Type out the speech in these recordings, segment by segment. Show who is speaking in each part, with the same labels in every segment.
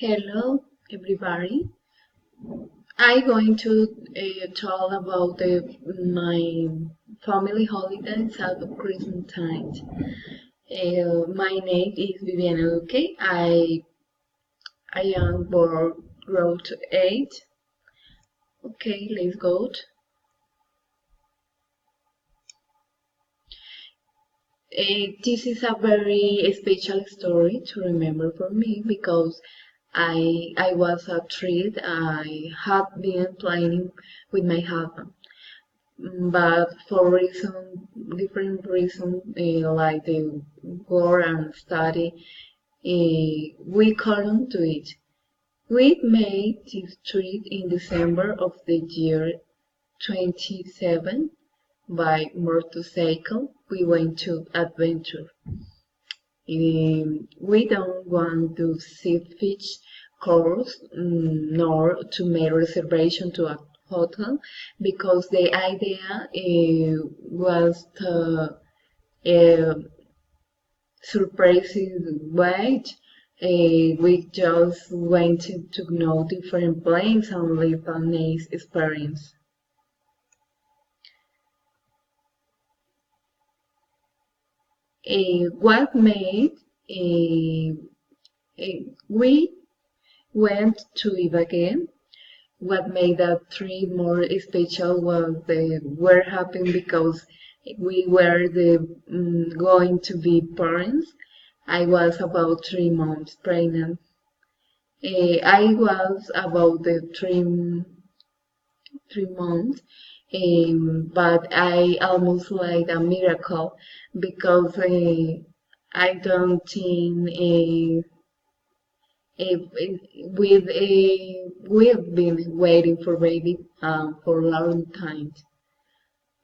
Speaker 1: Hello, everybody. I'm going to talk about my family holidays at Christmas time. My name is Viviana Luque. I am born grade 8. Okay, let's go. This is a very special story to remember for me because I was a kid. I had been playing with my husband. But for different reasons, like the war and study, we couldn't do it. We made this trip in December of the year 27 by motorcycle. We went to adventure. We don't want to see fish course nor to make reservation to a hotel because the idea was to uh, surprise wait. We just wanted to know different planes and live a nice experience. What made we went to Eve again. What made that trip more special was the we're happy because we were going to be parents. I was about 3 months pregnant. I was about the 3 months, but I almost like a miracle because I don't think we've been waiting for baby for a long time.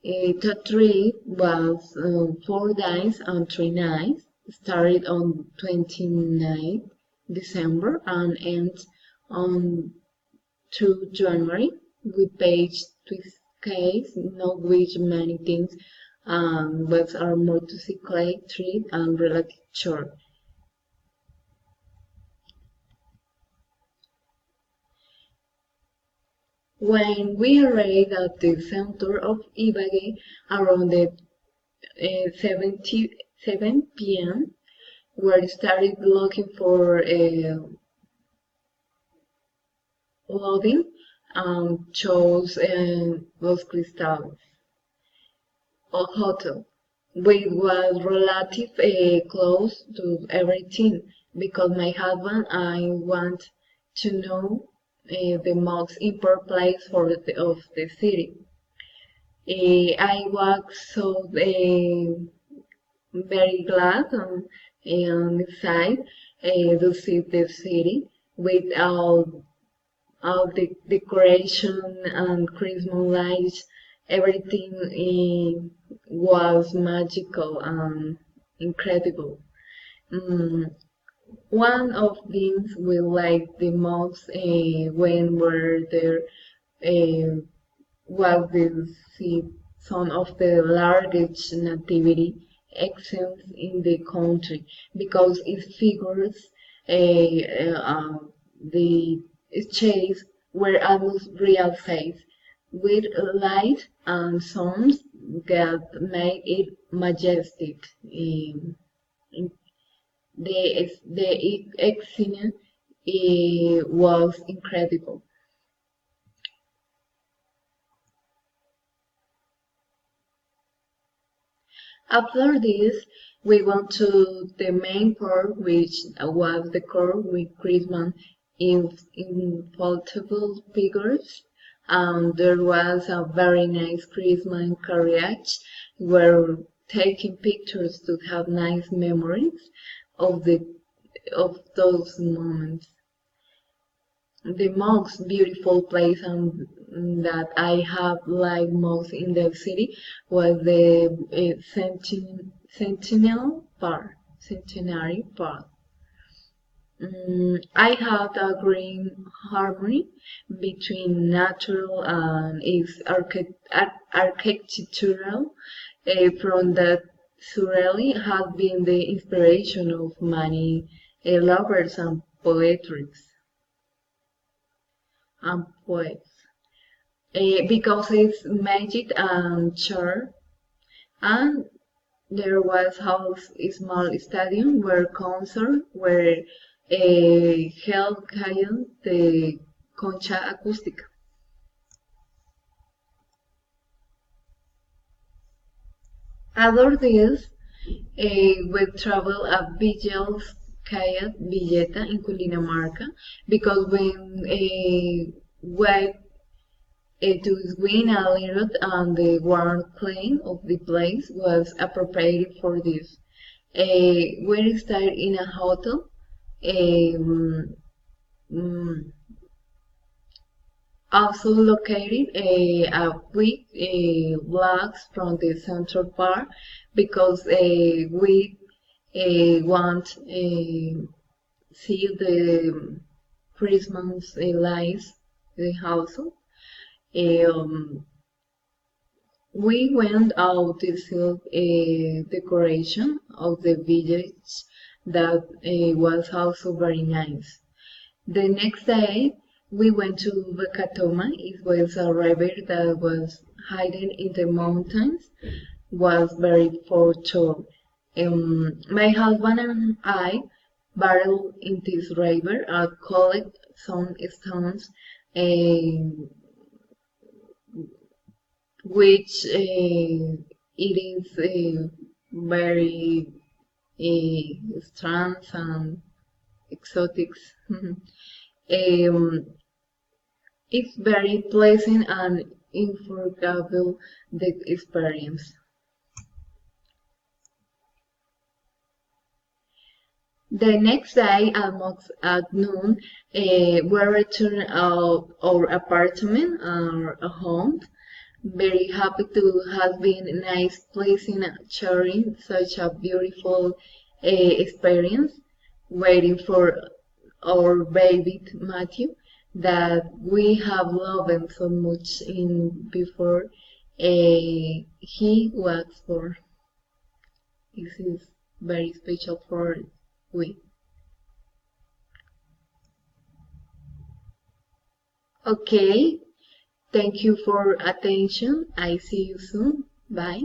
Speaker 1: The trip was 4 days and 3 nights. Started on 29th December and ends on 2 January. We paid 2K, not which many things, was our motorcycle trip and relative short. When we arrived at the center of Ibagué around the 7 p.m., we started looking for loading and chose Los Cristales, a hotel, which was relative close to everything because my husband I want to know the most important place of the city. I was so very glad and excited to see the city with all the decoration and Christmas lights. Everything was magical and incredible. Mm, One of things we liked the most when we're there uh, was the see some of the largest nativity exams in the country because it figures the shades were almost real size with light and sounds that made it majestic. The exam was incredible. After this, we went to the main part, which was the core with Christmas inflatable figures. There was a very nice Christmas carriage where taking pictures to have nice memories of the of those moments. The most beautiful place that I have liked most in the city was the Centenary Park. I had a great harmony between natural and its architectural from that surreally has been the inspiration of many lovers and poets. and poets. Because it's magic and charm, and there was a small stadium where concerts were held called the Concha Acústica. After this, we travel a Villa's Kayak Villeta in Cundinamarca because when we to win a little and the warm clean of the place was appropriated for this. We stayed in a hotel, um, mm, also located a quick blocks from the central park because we want see the Christmas lights, the house. Um, we went out to see a decoration of the village that was also very nice. The next day, we went to Bacatoma. It was a river that was hidden in the mountains, was very fertile. My husband and I battled in this river and collect some stones, um, which it is very strange and exotic. It's very pleasant and unforgettable the experience. The next day, almost at noon, we returned our apartment, our home. Very happy to have been a nice place in sharing such a beautiful experience, waiting for our baby Matthew that we have loved him so much in before he was born. This is very special for we. Okay, thank you for attention. I see you soon. Bye.